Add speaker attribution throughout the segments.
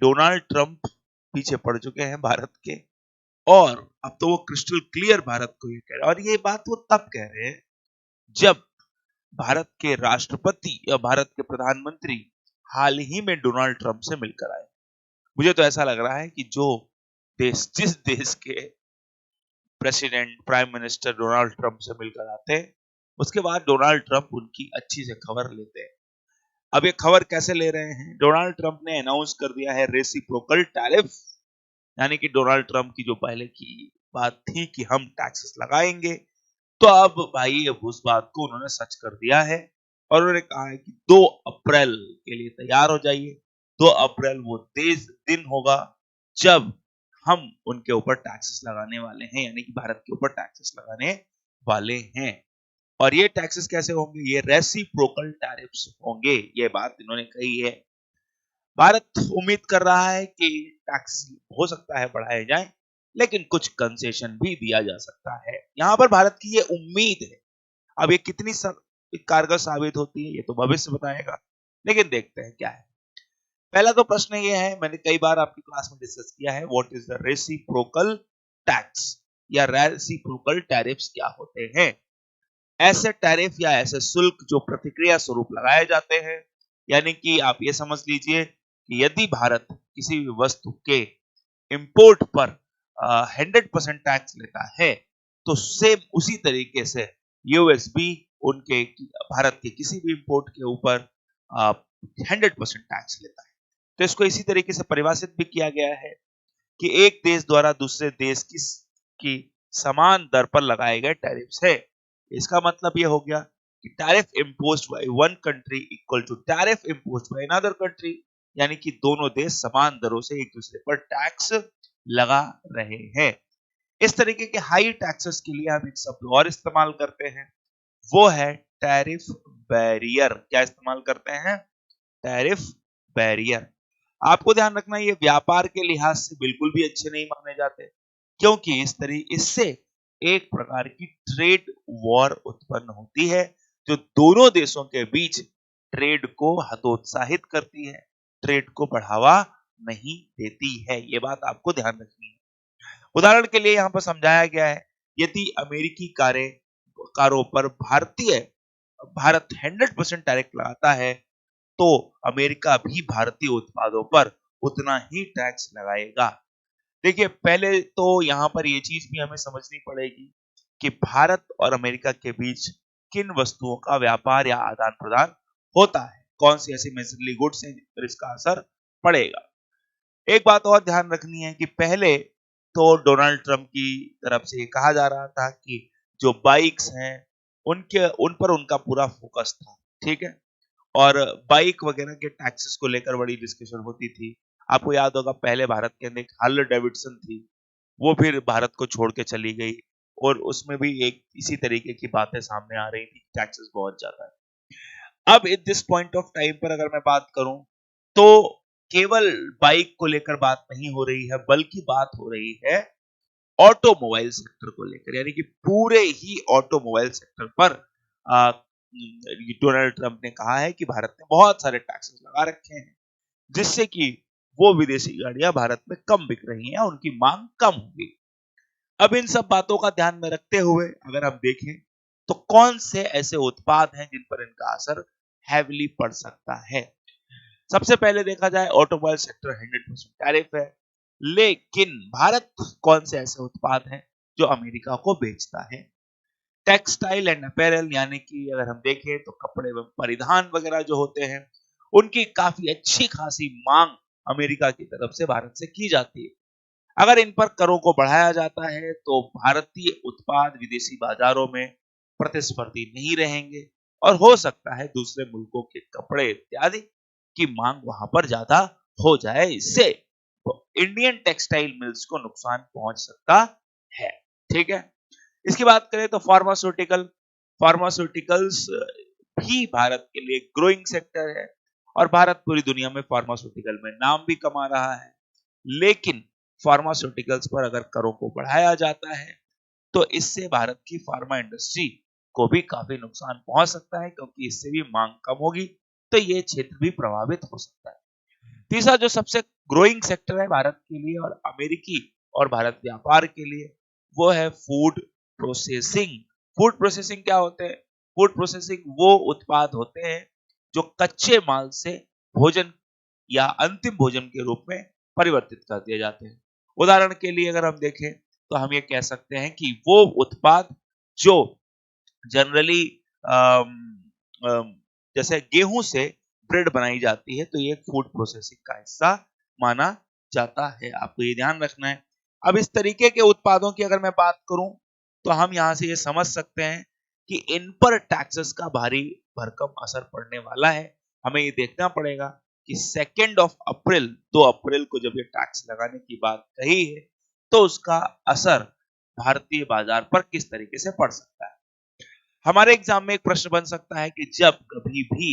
Speaker 1: Donald Trump पीछे पड़ चुके हैं भारत के, और अब तो वो क्रिस्टल क्लियर भारत को ये कह रहे हैं, और ये बात वो तब कह रहे हैं जब भारत के राष्ट्रपति या भारत के प्रधानमंत्री हाल ही में डोनाल्ड ट्रंप से मिलकर आए। मुझे तो ऐसा लग रहा है कि जिस देश के president prime minister Donald Trump से मिलकर आते हैं, उसके बाद डोनाल्ड ट्रंप उनकी अच्छी से खबर लेते हैं। अब ये खबर कैसे ले रहे हैं? डोनाल्ड ट्रंप ने अनाउंस कर दिया है रेसिप्रोकल टैरिफ, यानी कि डोनाल्ड ट्रंप की जो पहले की बात थी कि हम टैक्सेस लगाएंगे, तो अब भाई अब उस बात को उन्होंने सच कर दिया है, और उन्होंने कहा है कि 2 अप्रैल के लिए तैयार हो जाइए। 2 अप्रैल वो दिन होगा जब हम उनके ऊपर टैक्सेस लगाने वाले हैं, यानी कि भारत के ऊपर टैक्सेस लगाने वाले हैं। और ये टैक्सेस कैसे होंगे? ये रेसिप्रोकल टैरिफ्स होंगे, ये बात इन्होंने कही है। भारत उम्मीद कर रहा है कि टैक्स हो सकता है बढ़ाए जाए, लेकिन कुछ कंसेशन भी दिया जा सकता है। यहां पर भारत की ये उम्मीद है। अब ये कितनी कारगर साबित होती है ये तो भविष्य बताएगा, लेकिन देखते हैं क्या है। पहला तो प्रश्न ये है, मैंने कई बार आपकी क्लास में डिस्कस किया है, what is the reciprocal tax या रेसिप्रोकल टैरिफ्स क्या होते हैं? ऐसे टैरिफ या ऐसे शुल्क जो प्रतिक्रिया स्वरूप लगाए जाते हैं, यानी कि आप ये समझ लीजिए कि यदि भारत किसी भी वस्तु के इंपोर्ट पर 100% टैक्स लेता है, तो सेम उसी तरीके से यूएस भी उनके भारत के किसी भी इंपोर्ट के ऊपर 100% टैक्स लेता है। तो इसको इसी तरीके से परिभाषित भी किया गया है कि एक देश द्वारा दूसरे देश की समान दर पर लगाए गए टैरिफ्स है। इसका मतलब यह हो गया कि tariff imposed by one country equal to tariff imposed by another country, यानी कि दोनों देश समान दरों से एक दूसरे पर टैक्स लगा रहे हैं। इस तरीके के हाई टैक्सेस के लिए हम एक शब्द और इस्तेमाल करते हैं, वो है टैरिफ बैरियर। क्या इस्तेमाल करते हैं? Tariff barrier. आपको ध्यान रखना, ये व्यापार के लिहाज से बिल्कुल भी अच्छे नहीं माने जाते, क्योंकि इससे एक प्रकार की ट्रेड वॉर उत्पन्न होती है, जो दोनों देशों के बीच ट्रेड को हतोत्साहित करती है, ट्रेड को बढ़ावा नहीं देती है। ये बात आपको ध्यान रखनी है। उदाहरण के लिए यहां पर समझाया गया है, यदि अमेरिकी कारों पर भारत 100% टैरिफ लगाता है, तो अमेरिका भी भारतीय उत्पादों पर उतना ही टैक्स लगाएगा। देखिए, पहले तो यहां पर यह चीज भी हमें समझनी पड़ेगी कि भारत और अमेरिका के बीच किन वस्तुओं का व्यापार या आदान प्रदान होता है, कौन सी ऐसी मेजरली गुड्स हैं जिन पर इसका असर पड़ेगा। एक बात और ध्यान रखनी है कि पहले तो डोनाल्ड ट्रंप की तरफ से ये कहा जा रहा था कि जो बाइक्स हैं उन पर उनका पूरा फोकस था, ठीक है, और बाइक वगैरह के टैक्सेस को लेकर बड़ी डिस्कशन होती थी। आपको याद होगा पहले भारत के अंदर एक हार्ले डेविडसन थी, वो फिर भारत को छोड़ के चली गई, और उसमें भी एक इसी तरीके की बातें सामने आ रही थी, टैक्सेस बहुत ज्यादा है। अब at this point of time पर अगर मैं बात करूं, तो केवल बाइक को लेकर बात नहीं हो रही है, बल्कि बात हो रही है ऑटोमोबाइल सेक्टर को लेकर, यानी कि पूरे ही ऑटोमोबाइल सेक्टर पर डोनाल्ड ट्रंप ने कहा है कि भारत ने बहुत सारे टैक्सेस लगा रखे हैं, जिससे कि वो विदेशी गाड़ियां भारत में कम बिक रही हैं, उनकी मांग कम होगी। अब इन सब बातों का ध्यान में रखते हुए अगर हम देखें, तो कौन से ऐसे उत्पाद हैं जिन पर इनका असर हैविली पड़ सकता है? सबसे पहले देखा जाए, ऑटोमोबाइल सेक्टर 100% टैरिफ है, लेकिन भारत कौन से ऐसे उत्पाद हैं जो अमेरिका को बेचता है? टेक्सटाइल एंड अपैरल, यानी कि अगर हम देखें तो कपड़े व परिधान वगैरह जो होते हैं, उनकी काफी अच्छी खासी मांग अमेरिका की तरफ से भारत से की जाती है। अगर इन पर करों को बढ़ाया जाता है, तो भारतीय उत्पाद विदेशी बाजारों में प्रतिस्पर्धी नहीं रहेंगे, और हो सकता है दूसरे मुल्कों के कपड़े इत्यादि की मांग वहां पर ज्यादा हो जाए। इससे तो इंडियन टेक्सटाइल मिल्स को नुकसान पहुंच सकता है, ठीक है। इसकी बात करें तो फार्मास्यूटिकल्स भी भारत के लिए ग्रोइंग सेक्टर है, और भारत पूरी दुनिया में फार्मास्यूटिकल में नाम भी कमा रहा है। लेकिन फार्मास्यूटिकल्स पर अगर करों को बढ़ाया जाता है, तो इससे भारत की फार्मा इंडस्ट्री को भी काफी नुकसान पहुंच सकता है, क्योंकि इससे भी मांग कम होगी, तो ये क्षेत्र भी प्रभावित हो सकता है। तीसरा जो सबसे ग्रोइंग सेक्टर है भारत के लिए और अमेरिकी और भारत व्यापार के लिए, वो है फूड प्रोसेसिंग। फूड प्रोसेसिंग क्या होते हैं? फूड प्रोसेसिंग वो उत्पाद होते हैं जो कच्चे माल से भोजन या अंतिम भोजन के रूप में परिवर्तित कर दिए जाते हैं। उदाहरण के लिए अगर हम देखें तो हम ये कह सकते हैं कि वो उत्पाद जो जनरली जैसे गेहूं से ब्रेड बनाई जाती है, तो ये फूड प्रोसेसिंग का हिस्सा माना जाता है। आपको ये ध्यान रखना है। अब इस तरीके के उत्पादों की अगर मैं बात करूं तो हम यहां से ये समझ सकते हैं कि इन पर टैक्सेस का भारी भरकम असर पड़ने वाला है। हमें ये देखना पड़ेगा कि 2 अप्रैल 2 अप्रैल को जब ये टैक्स लगाने की बात कही है तो उसका असर भारतीय बाजार पर किस तरीके से पड़ सकता है। हमारे एग्जाम में एक प्रश्न बन सकता है कि जब कभी भी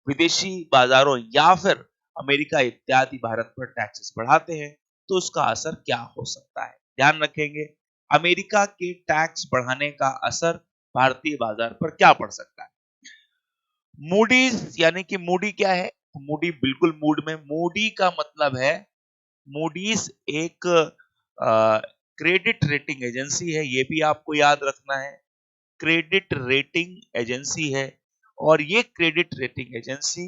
Speaker 1: विदेशी बाजारों या फिर अमेरिका इत्यादि भारत पर टैक्सेस बढ़ाते हैं तो उसका असर क्या हो सकता है। ध्यान रखेंगे, अमेरिका के टैक्स बढ़ाने का असर भारतीय बाजार पर क्या पड़ सकता है। मूडीज यानी कि मूडी क्या है? मूडी बिल्कुल मूड में, मूडी का मतलब है, मूडीज एक क्रेडिट रेटिंग एजेंसी है, ये भी आपको याद रखना है। क्रेडिट रेटिंग एजेंसी है और ये क्रेडिट रेटिंग एजेंसी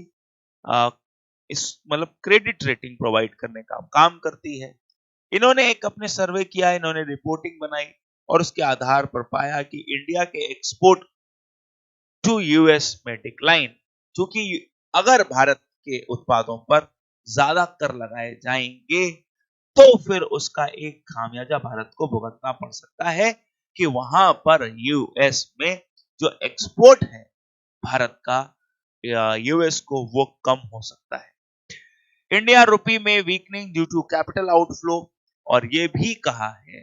Speaker 1: इस मतलब क्रेडिट रेटिंग प्रोवाइड करने का काम करती है। इन्होंने एक अपने सर्वे किया, इन्होंने रिपोर्टिंग बनाई और उसके आधार पर पाया कि इंडिया के एक्सपोर्ट टू यूएस में डिक्लाइन, क्योंकि अगर भारत के उत्पादों पर ज्यादा कर लगाए जाएंगे तो फिर उसका एक खामियाजा भारत को भुगतना पड़ सकता है कि वहां पर यूएस में जो एक्सपोर्ट है भारत का यूएस को, वो कम हो सकता है। इंडिया रुपी में weakening due to capital outflow, और ये भी कहा है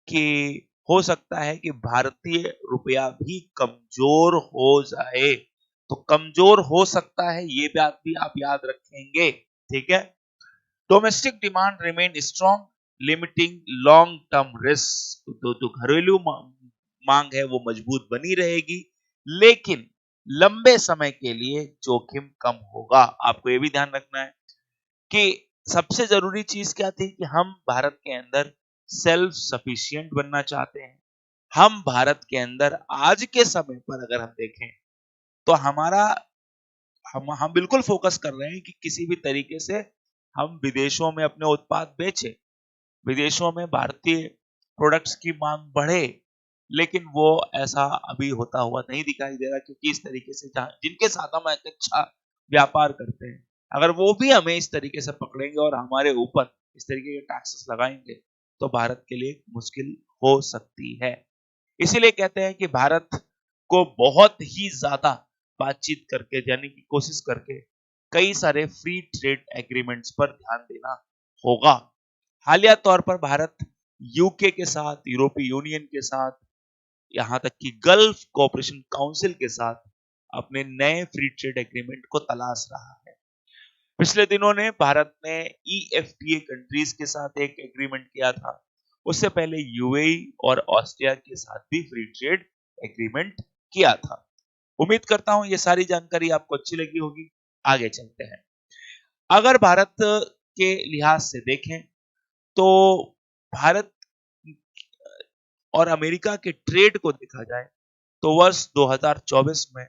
Speaker 1: कि हो सकता है कि भारतीय रुपया भी कमजोर हो जाए। तो कमजोर हो सकता है, ये बात भी आप याद रखेंगे। ठीक है। Domestic demand remain strong limiting long term risk, तो घरेलू मांग है वो मजबूत बनी रहेगी लेकिन लंबे समय के लिए जोखिम कम होगा। आपको ये भी ध्यान रखना है कि सबसे जरूरी चीज क्या थी कि हम भारत के अंदर सेल्फ सफिशिएंट बनना चाहते हैं। हम भारत के अंदर आज के समय पर अगर हम देखें तो हमारा हम बिल्कुल फोकस कर रहे हैं कि किसी भी तरीके से हम विदेशों में अपने उत्पाद बेचें, विदेशों में भारतीय प्रोडक्ट्स की मांग बढ़े, लेकिन वो ऐसा अभी होता हुआ नहीं दिखाई दे रहा, क्योंकि इस तरीके से जिनके साथ हम एक अच्छा व्यापार करते हैं, अगर वो भी हमें इस तरीके से पकड़ेंगे और हमारे ऊपर इस तरीके के टैक्सेस लगाएंगे तो भारत के लिए मुश्किल हो सकती है। इसीलिए कहते हैं कि भारत को बहुत ही ज्यादा बातचीत करके, यानी कि कोशिश करके कई सारे फ्री ट्रेड एग्रीमेंट्स पर ध्यान देना होगा। हालिया तौर पर भारत यूके के साथ, यूरोपीय यूनियन के साथ, यहां तक कि गल्फ कोऑपरेशन काउंसिल के साथ अपने नए फ्री ट्रेड एग्रीमेंट को तलाश रहा है। पिछले दिनों ने भारत ने ईएफटीए कंट्रीज के साथ एक एग्रीमेंट किया था। उससे पहले यूएई और ऑस्ट्रिया के साथ भी फ्री ट्रेड एग्रीमेंट किया था। उम्मीद करता हूं ये सारी जानकारी आपको अच्छी लगी होगी। आगे चलते हैं। अगर भारत के लिहाज से देखें तो भारत और अमेरिका के ट्रेड को देखा जाए तो वर्ष 2024 में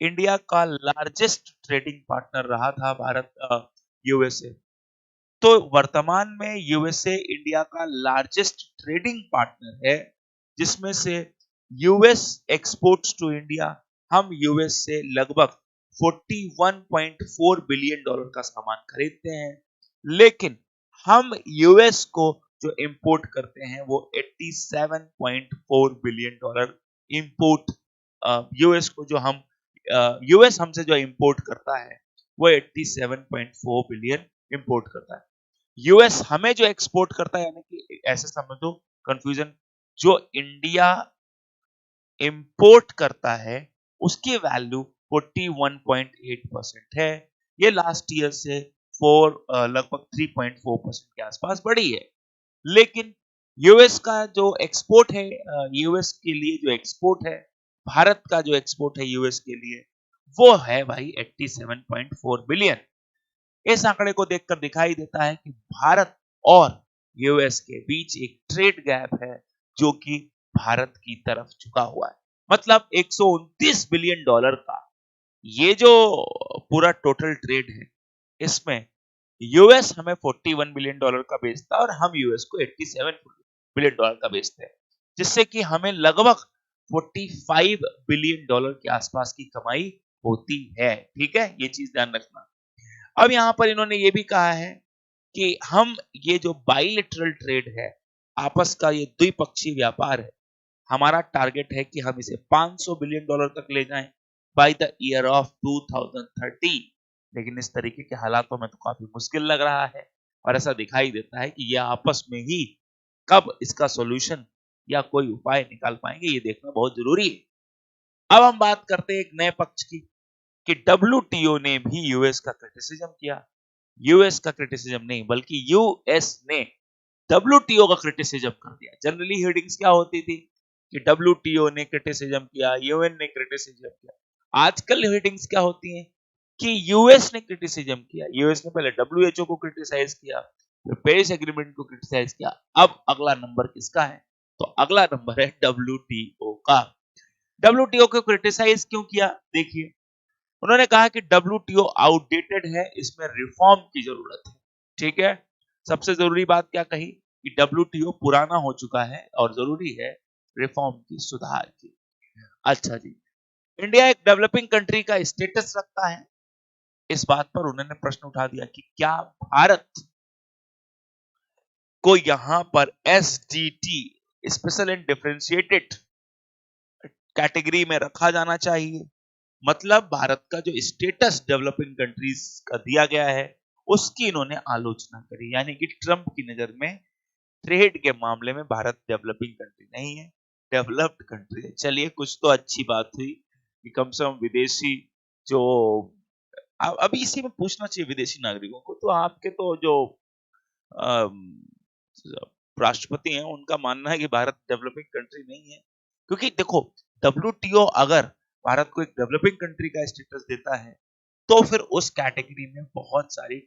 Speaker 1: इंडिया का लार्जेस्ट ट्रेडिंग पार्टनर रहा था भारत, यूएसए। तो वर्तमान में यूएसए इंडिया का लार्जेस्ट ट्रेडिंग पार्टनर है, जिसमें से यूएस एक्सपोर्ट्स टू इंडिया, हम यूएस से लगभग 41.4 बिलियन डॉलर का सामान खरीदते हैं, लेकिन हम यूएस को जो इंपोर्ट करते हैं वो 87.4 बिलियन डॉलर इंपोर्ट, यूएस को जो हम यूएस हमसे जो इंपोर्ट करता है वो 87.4 बिलियन इंपोर्ट करता है। यूएस हमें जो एक्सपोर्ट करता है, यानी कि ऐसे समझो कंफ्यूजन, जो इंडिया इंपोर्ट करता है उसकी वैल्यू 41.8% है। ये लास्ट ईयर से लगभग 3.4% के आसपास बढ़ी है। लेकिन यूएस का जो एक्सपोर्ट है, यूएस के लिए जो एक्सपोर्ट है, भारत का जो एक्सपोर्ट है यूएस के लिए, वो है भाई 87.4 बिलियन। इस आंकड़े को देखकर दिखाई देता है कि भारत और यूएस के बीच एक ट्रेड गैप है जो कि भारत की तरफ झुका हुआ है। मतलब 129 बिलियन डॉलर का ये जो पूरा टोटल ट्रेड है, इसमें यूएस हमें 41 बिलियन डॉलर का बेचता है और हम यूएस को 87 बिलियन डॉलर का बेचते हैं, जिससे कि हमें लगभग 45 बिलियन डॉलर के आसपास की कमाई होती है। ठीक है, ये चीज ध्यान रखना। अब यहां पर इन्होंने ये भी कहा है कि हम ये जो बाइलेटरल ट्रेड है, आपस का ये द्विपक्षीय व्यापार है, हमारा टारगेट है कि हम इसे 500 बिलियन डॉलर तक ले जाएं बाय द ईयर ऑफ 2030। लेकिन इस तरीके के हालातों में तो काफी मुश्किल लग रहा है और ऐसा दिखाई देता है कि ये आपस में ही कब इसका सॉल्यूशन या कोई उपाय निकाल पाएंगे, ये देखना बहुत जरूरी है। अब हम बात करते हैं एक नए पक्ष की कि डब्ल्यूटीओ ने भी यूएस का क्रिटिसिज्म किया। यूएस का क्रिटिसिज्म नहीं बल्कि यूएस ने डब्ल्यूटीओ का क्रिटिसिज्म कर दिया। जनरली हेडिंग्स क्या होती थी कि डब्ल्यूटीओ ने क्रिटिसिज्म किया, यूएन ने क्रिटिसिज्म किया। आजकल हेडिंग्स क्या होती हैं कि यूएस ने क्रिटिसिज्म किया, यूएस ने पहले डब्ल्यूएचओ को क्रिटिसाइज किया, फिर पेरिस एग्रीमेंट को क्रिटिसाइज किया। अब अगला नंबर किसका है? तो अगला नंबर है डब्ल्यूटीओ का। डब्ल्यूटीओ को क्रिटिसाइज क्यों किया? देखिए, उन्होंने कहा कि डब्ल्यूटीओ आउटडेटेड है, इसमें रिफॉर्म की जरूरत है। ठीक है, सबसे जरूरी बात क्या कही कि डब्ल्यूटीओ पुराना हो चुका है और जरूरी है रिफॉर्म की, सुधार की। अच्छा जी, इंडिया एक डेवलपिंग कंट्री का स्टेटस रखता है। इस बात पर उन्होंने प्रश्न उठा दिया कि क्या भारत को यहां पर SDT, special and differentiated category में रखा जाना चाहिए। मतलब भारत का जो स्टेटस डेवलपिंग कंट्रीज का दिया गया है उसकी इन्होंने आलोचना करी, यानी कि ट्रंप की नजर में ट्रेड के मामले में भारत डेवलपिंग कंट्री नहीं है, डेवलप्ड कंट्री है। चलिए, कुछ तो अच्छी बात हुई कि कम से कम विदेशी जो अभी इसी में पूछना चाहिए विदेशी नागरिकों को, तो आपके तो जो राष्ट्रपति हैं उनका मानना है कि भारत डेवलपिंग कंट्री नहीं है। क्योंकि देखो, डब्ल्यूटीओ अगर भारत को एक डेवलपिंग कंट्री का स्टेटस देता है तो फिर उस कैटेगरी में बहुत सारी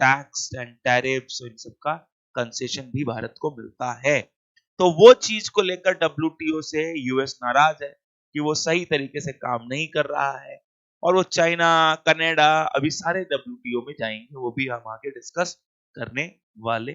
Speaker 1: टैक्स एंड टैरिफ्स इन सब का कंसेशन भी भारत को मिलता है। तो वो चीज को लेकर डब्ल्यूटीओ से यूएस नाराज है कि वो सही तरीके से काम नहीं कर रहा है और वो चाइना, कनाडा, अभी सारे डब्ल्यूटीओ में जाएंगे, वो भी हम आगे डिस्कस करने वाले